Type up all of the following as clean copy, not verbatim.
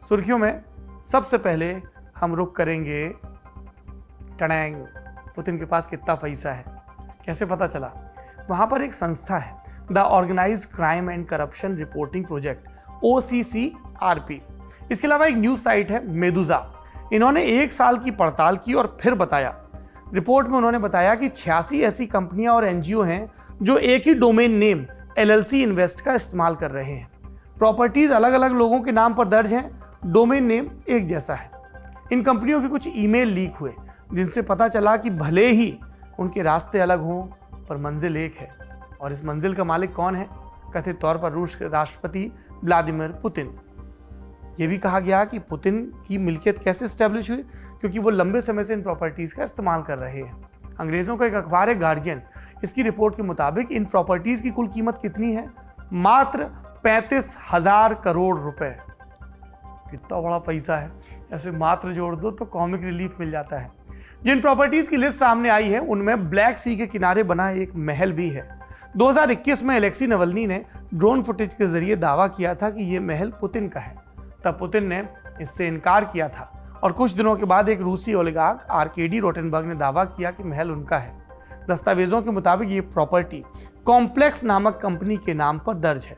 सुर्खियों में सबसे पहले हम रुख करेंगे टडैंग, पुतिन के पास कितना पैसा है, कैसे पता चला? वहां पर एक संस्था है, the organised crime and corruption reporting project, OCCRP। इसके अलावा एक न्यूज साइट है मेदुजा। इन्होंने 1 साल की पड़ताल की और फिर बताया, रिपोर्ट में उन्होंने बताया कि 86 ऐसी कंपनियां और NGO हैं जो एक ही डोमेन नेम LLC इन्वेस्ट का इस्तेमाल कर रहे हैं। प्रॉपर्टीज अलग अलग लोगों के नाम पर दर्ज हैं, डोमेन नेम एक जैसा है। इन कंपनियों के कुछ ईमेल लीक हुए जिनसे पता चला कि भले ही उनके रास्ते अलग हों पर मंजिल एक है। और इस मंजिल का मालिक कौन है? कथित तौर पर रूस के राष्ट्रपति व्लादिमीर पुतिन। यह भी कहा गया कि पुतिन की मिल्कियत कैसे स्टैब्लिश हुई, क्योंकि वो लंबे समय से इन प्रॉपर्टीज का इस्तेमाल कर रहे हैं। अंग्रेजों का एक अखबार है गार्जियन, इसकी रिपोर्ट के मुताबिक इन प्रॉपर्टीज की कुल कीमत कितनी है? मात्र 35,000 करोड़ रुपए। कितना बड़ा पैसा है, ऐसे मात्र जोड़ दो तो कॉमिक रिलीफ मिल जाता है। जिन प्रॉपर्टीज की लिस्ट सामने आई है उनमें ब्लैक सी के किनारे बना एक महल भी है। 2021 में अलेक्सी नवल्नी ने ड्रोन फुटेज के जरिए दावा किया था कि यह महल पुतिन का है। तब पुतिन ने इससे इनकार किया था और कुछ दिनों के बाद एक रूसी ओलिगार्क आर्केडी रोटेनबर्ग ने दावा किया कि महल उनका है। दस्तावेजों के मुताबिक ये प्रॉपर्टी कॉम्प्लेक्स नामक कंपनी के नाम पर दर्ज है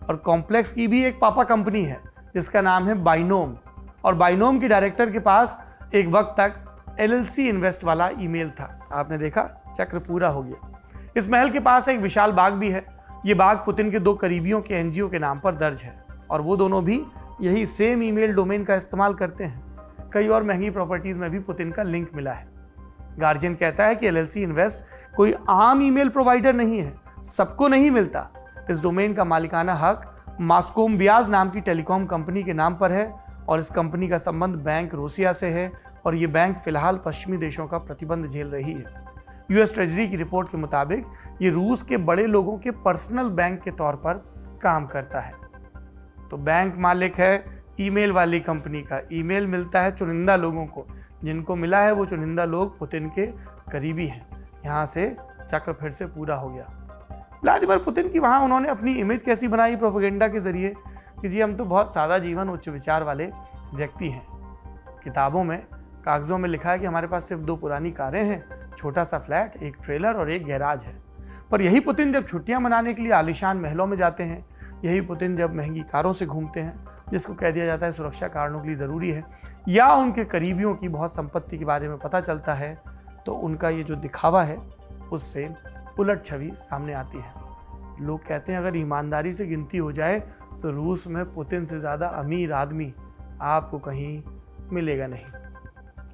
और कॉम्प्लेक्स की भी एक पापा कंपनी है जिसका नाम है बाइनोम। और बाइनोम के डायरेक्टर के पास एक वक्त तक LLC इन्वेस्ट वाला ईमेल था। आपने देखा, चक्र पूरा हो गया। इस महल के पास एक विशाल बाग भी है। ये बाग पुतिन के 2 करीबियों के NGO के नाम पर दर्ज है और वो दोनों भी यही सेम ईमेल डोमेन का इस्तेमाल करते हैं। कई और महंगी प्रॉपर्टीज में भी पुतिन का लिंक मिला है। गार्जियन कहता है कि LLC इन्वेस्ट कोई आम ईमेल प्रोवाइडर नहीं है, सबको नहीं मिलता। इस डोमेन का मालिकाना हक मास्कोमव्याज नाम की टेलीकॉम कंपनी के नाम पर है और इस कंपनी का संबंध बैंक रूसिया से है और ये बैंक फिलहाल पश्चिमी देशों का प्रतिबंध झेल रही है। US ट्रेजरी की रिपोर्ट के मुताबिक ये रूस के बड़े लोगों के पर्सनल बैंक के तौर पर काम करता है। तो बैंक मालिक है ईमेल वाली कंपनी का, ईमेल मिलता है चुनिंदा लोगों को, जिनको मिला है वो चुनिंदा लोग पुतिन के करीबी हैं। यहाँ से चक्र फिर से पूरा हो गया। व्लादिमीर पुतिन की वहाँ उन्होंने अपनी इमेज कैसी बनाई प्रोपेगेंडा के जरिए कि जी हम तो बहुत सादा जीवन, उच्च विचार वाले व्यक्ति हैं। किताबों में, कागजों में लिखा है कि हमारे पास सिर्फ 2 पुरानी कारें हैं, छोटा सा फ्लैट, एक ट्रेलर और एक गैराज है। पर यही पुतिन जब छुट्टियां मनाने के लिए आलीशान महलों में जाते हैं, यही पुतिन जब महंगी कारों से घूमते हैं, जिसको कह दिया जाता है सुरक्षा कारणों के लिए ज़रूरी है, या उनके करीबियों की बहुत संपत्ति के बारे में पता चलता है, तो उनका ये जो दिखावा है उससे उलट छवि सामने आती है। लोग कहते हैं अगर ईमानदारी से गिनती हो जाए तो रूस में पुतिन से ज़्यादा अमीर आदमी आपको कहीं मिलेगा नहीं।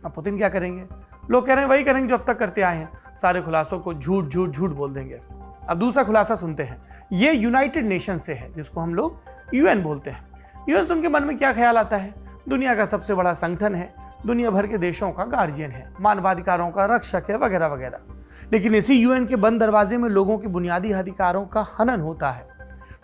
अब पुतिन क्या करेंगे? लोग कह रहे हैं वही करेंगे जो अब तक करते आए हैं, सारे खुलासों को झूठ झूठ झूठ बोल देंगे। अब दूसरा खुलासा सुनते हैं, ये यूनाइटेड नेशन से है, जिसको हम लोग UN बोलते हैं। UN सुन के मन में क्या ख्याल आता है? दुनिया का सबसे बड़ा संगठन है, दुनिया भर के देशों का गार्जियन है, मानवाधिकारों का रक्षक है, वगैरह वगैरह। लेकिन इसी UN के बंद दरवाजे में लोगों के बुनियादी अधिकारों का हनन होता है।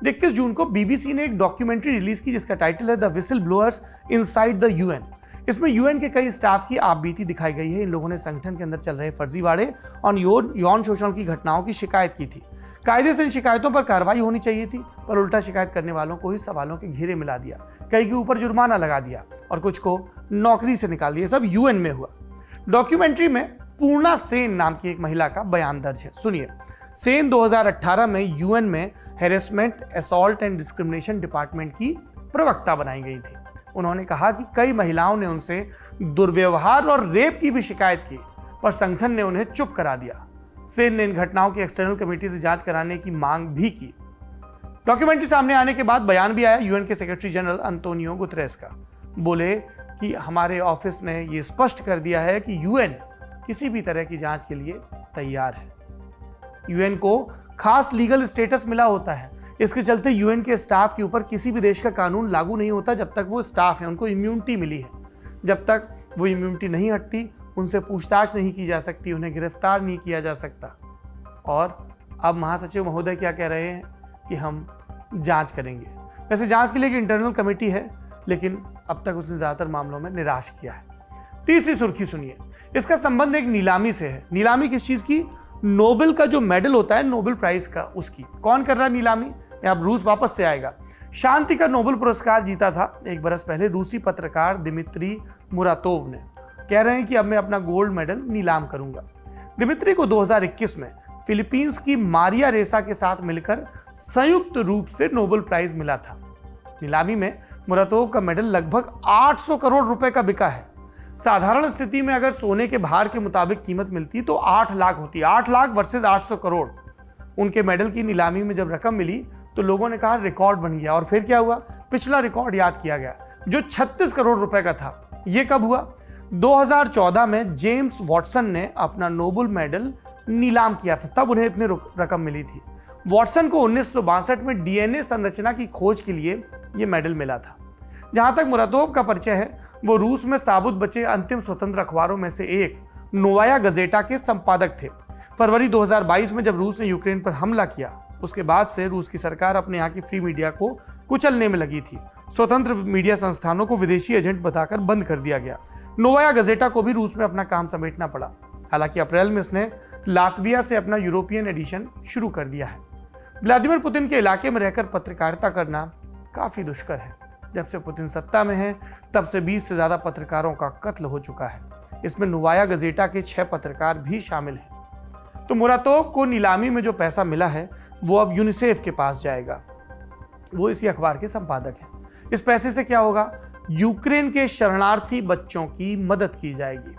21 जून को BBC ने एक डॉक्यूमेंट्री रिलीज की जिसका टाइटल है the whistle blowers inside the UN। इसमें UN के कई स्टाफ की आपबीती दिखाई गई है। इन लोगों ने संगठन के अंदर चल रहे फर्जीवाड़े और यौन शोषण की घटनाओं की शिकायत की थी। कायदे से इन शिकायतों पर कार्रवाई होनी चाहिए थी, पर उल्टा शिकायत करने वालों को ही सवालों के घेरे मिला दिया, कई के ऊपर जुर्माना लगा दिया और कुछ को नौकरी से निकाल दिया। सब UN में हुआ। डॉक्यूमेंट्री में पूर्णा सेन नाम की एक महिला का बयान दर्ज है, सुनिए। सेन 2018 में UN में harassment, assault and discrimination department की प्रवक्ता बनाई गई थी। उन्होंने कहा कि कई महिलाओं ने उनसे दुर्व्यवहार और रेप की भी शिकायत की, पर संगठन ने उन्हें चुप करा दिया। सेन ने इन घटनाओं की एक्सटर्नल कमेटी से जांच कराने की मांग भी की। डॉक्यूमेंट्री सामने आने के बाद बयान भी आया UN के सेक्रेटरी जनरल अंतोनियो गुतरेस का। बोले कि हमारे ऑफिस ने यह स्पष्ट कर दिया है कि UN किसी भी तरह की जांच के लिए तैयार है। UN को खास लीगल स्टेटस मिला होता है, इसके चलते UN के स्टाफ के ऊपर किसी भी देश का कानून लागू नहीं होता जब तक वो स्टाफ है, उनको इम्यूनिटी मिली है। जब तक वो इम्यूनिटी नहीं हटती, उनसे पूछताछ नहीं की जा सकती, उन्हें गिरफ्तार नहीं किया जा सकता। और अब महासचिव महोदय क्या कह रहे हैं कि हम जांच करेंगे। वैसे जांच के लिए एक इंटरनल कमेटी है, लेकिन अब तक उसने ज्यादातर मामलों में निराश किया है। तीसरी सुर्खी सुनिए, इसका संबंध एक नीलामी से है। नीलामी किस चीज की? नोबेल का जो मेडल होता है, नोबेल प्राइज का, उसकी। कौन कर रहा है नीलामी? अब रूस वापस से आएगा। शांति का नोबेल पुरस्कार जीता था एक बरस पहले रूसी पत्रकार दिमित्री मुरातोव ने। कह रहे हैं कि अब मैं अपना गोल्ड मेडल नीलाम करूंगा। दिमित्री को 2021 में फिलीपींस की मारिया रेसा के साथ मिलकर संयुक्त रूप से नोबेल प्राइज मिला था। नीलामी में मुरातोव का मेडल लगभग 800 करोड़ रुपए का बिका है। साधारण स्थिति में अगर सोने के भार के मुताबिक कीमत मिलती तो 8 लाख होती। 8 लाख वर्सेस 800 करोड़। उनके मेडल की नीलामी में जब रकम मिली तो लोगों ने कहा रिकॉर्ड बन गया। और फिर क्या हुआ? पिछला रिकॉर्ड याद किया गया जो 36 करोड़ रुपए का था। यह कब हुआ? 2014 में जेम्स वॉटसन ने अपना नोबेल मेडल नीलाम किया था, तब उन्हें इतनी रकम मिली थी। वॉटसन को 1962 में डीएनए संरचना की खोज के लिए यह मेडल मिला था। जहां तक मुरातोव का परिचय है, वो रूस में साबुत बचे अंतिम स्वतंत्र अखबारों में से एक नोवाया गजेटा के संपादक थे। फरवरी 2022 में जब रूस ने यूक्रेन पर हमला किया, उसके बाद से रूस की सरकार अपने यहाँ की फ्री मीडिया को कुचलने में लगी थी। स्वतंत्र मीडिया संस्थानों को विदेशी एजेंट बताकर बंद कर दिया गया। नोवाया गजेटा को भी रूस में अपना काम समेटना पड़ा। हालांकि अप्रैल में इसने लातविया से अपना यूरोपियन एडिशन शुरू कर दिया है। व्लादिमीर पुतिन के इलाके में रहकर पत्रकारिता करना काफी दुष्कर है। जब से पुतिन सत्ता में है तब से 20 से ज्यादा पत्रकारों का कत्ल हो चुका है। इसमें नोवाया गजेटा के 6 पत्रकार भी शामिल हैं। तो मुरातोव को नीलामी में जो पैसा मिला है वो अब यूनिसेफ के पास जाएगा। वो इसी अखबार के संपादक हैं। इस पैसे से क्या होगा? यूक्रेन के शरणार्थी बच्चों की मदद की जाएगी।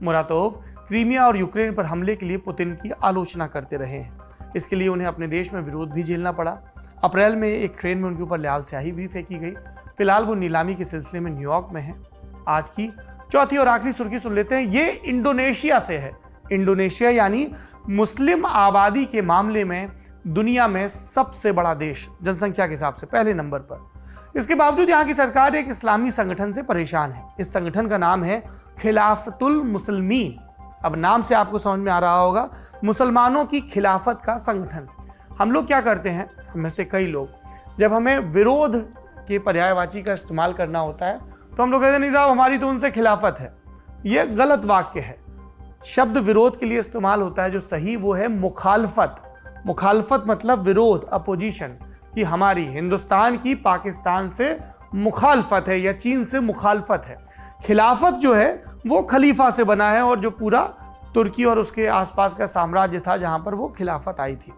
मुरातोव क्रीमिया और यूक्रेन पर हमले के लिए पुतिन की आलोचना करते रहे हैं। इसके लिए उन्हें अपने देश में विरोध भी झेलना पड़ा। अप्रैल में एक ट्रेन में उनके ऊपर लाल स्याही भी फेंकी गई। फिलहाल वो नीलामी के सिलसिले में न्यूयॉर्क में है। आज की चौथी और आखिरी सुर्खी सुन लेते हैं। ये इंडोनेशिया से है। इंडोनेशिया यानी मुस्लिम आबादी के मामले में दुनिया में सबसे बड़ा देश, जनसंख्या के हिसाब से पहले नंबर पर। इसके बावजूद यहाँ की सरकार एक इस्लामी संगठन से परेशान है। इस संगठन का नाम है खिलाफतुल मुस्लिमीन। अब नाम से आपको समझ में आ रहा होगा, मुसलमानों की खिलाफत का संगठन। हम लोग क्या करते हैं, हम में से कई लोग, जब हमें विरोध के पर्यायवाची का इस्तेमाल करना होता है तो हम लोग कहते हैं नहीं साहब हमारी तो उनसे खिलाफत है। यह गलत वाक्य है। शब्द विरोध के लिए इस्तेमाल होता है, जो सही वो है मुखालफत। मुखालफत मतलब विरोध, अपोजिशन, कि हमारी हिंदुस्तान की पाकिस्तान से मुखालफत है या चीन से मुखालफत है। खिलाफत जो है वो खलीफा से बना है और जो पूरा तुर्की और उसके आसपास का साम्राज्य था जहां पर वो खिलाफत आई थी।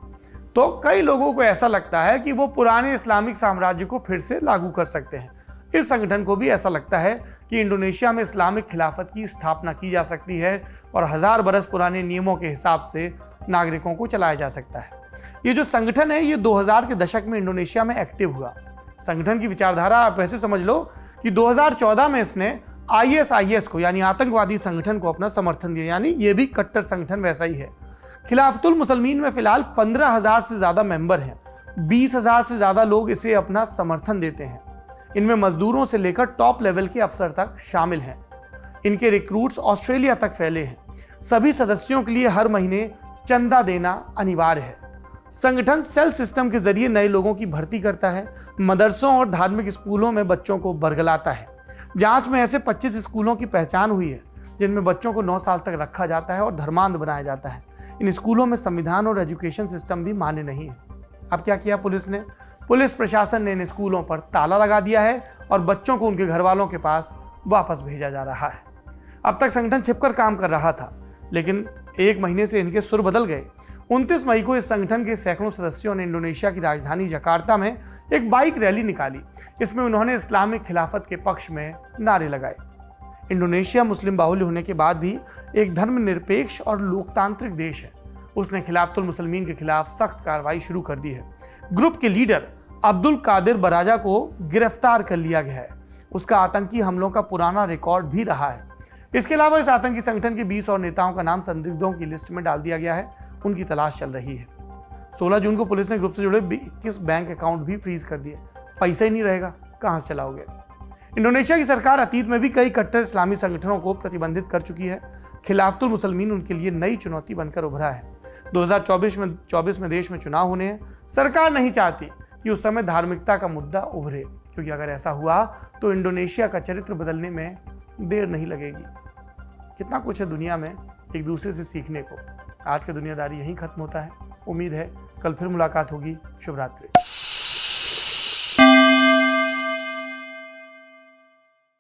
तो कई लोगों को ऐसा लगता है कि वो पुराने इस्लामिक साम्राज्य को फिर से लागू कर सकते हैं। इस संगठन को भी ऐसा लगता है कि इंडोनेशिया में इस्लामिक खिलाफत की स्थापना की जा सकती है और 1000 बरस पुराने नियमों के हिसाब से नागरिकों को चलाया जा सकता है। ये जो संगठन है ये 2000 के दशक में इंडोनेशिया में एक्टिव हुआ। संगठन की विचारधारा आप ऐसे समझ लो कि 2014 में इसने ISIS को यानी आतंकवादी संगठन को अपना समर्थन दिया, यानी ये भी कट्टर संगठन वैसा ही है। खिलाफतुल मुसलमीन में फिलहाल 15,000 से ज्यादा मेंबर हैं। 20,000 से ज्यादा लोग इसे अपना समर्थन देते हैं। इनमें मजदूरों से लेकर टॉप लेवल के अफसर तक शामिल हैं। इनके रिक्रूट्स ऑस्ट्रेलिया तक फैले हैं। सभी सदस्यों के लिए हर महीने चंदा देना अनिवार्य है। संगठन सेल सिस्टम के जरिए नए लोगों की भर्ती करता है। मदरसों और धार्मिक स्कूलों में बच्चों को बरगलाता है। जांच में ऐसे 25 स्कूलों की पहचान हुई है जिनमें बच्चों को 9 साल तक रखा जाता है और धर्मांध बनाया जाता है। इन स्कूलों में संविधान और एजुकेशन सिस्टम भी मान्य नहीं है। अब क्या किया पुलिस ने? पुलिस प्रशासन ने इन स्कूलों पर ताला लगा दिया है और बच्चों को उनके घर वालों के पास वापस भेजा जा रहा है। अब तक संगठन छिपकर काम कर रहा था, लेकिन 1 महीने से इनके सुर बदल गए। 29 मई को इस संगठन के सैकड़ों सदस्यों ने इंडोनेशिया की राजधानी जकार्ता में एक बाइक रैली निकाली। इसमें उन्होंने इस्लामिक खिलाफत के पक्ष में नारे लगाए। इंडोनेशिया मुस्लिम बाहुल्य होने के बाद भी एक धर्मनिरपेक्ष और लोकतांत्रिक देश है। उसने खिलाफतुल मुसलमीन के खिलाफ सख्त कार्रवाई शुरू कर दी है। ग्रुप के लीडर अब्दुल कादिर बराजा को गिरफ्तार कर लिया गया है। उसका आतंकी हमलों का पुराना रिकॉर्ड भी रहा है। इसके अलावा इस आतंकी संगठन के 20 और नेताओं का नाम संदिग्धों की लिस्ट में डाल दिया गया है। उनकी तलाश चल रही है। 16 जून को पुलिस ने ग्रुप से जुड़े 21 बैंक अकाउंट भी फ्रीज कर दिए। पैसा ही नहीं रहेगा, कहां से चलाओगे? इंडोनेशिया की सरकार अतीत में भी कई कट्टर इस्लामी संगठनों को प्रतिबंधित कर चुकी है। खिलाफतुल मुसलमीन उनके लिए नई चुनौती बनकर उभरा है। 2024 में देश में चुनाव होने हैं। सरकार नहीं चाहती कि उस समय धार्मिकता का मुद्दा उभरे, क्योंकि अगर ऐसा हुआ तो इंडोनेशिया का चरित्र बदलने में देर नहीं लगेगी। कितना कुछ है दुनिया में एक दूसरे से सीखने को। आज का दुनियादारी यहीं खत्म होता है। उम्मीद है कल फिर मुलाकात होगी। शुभ रात्रि।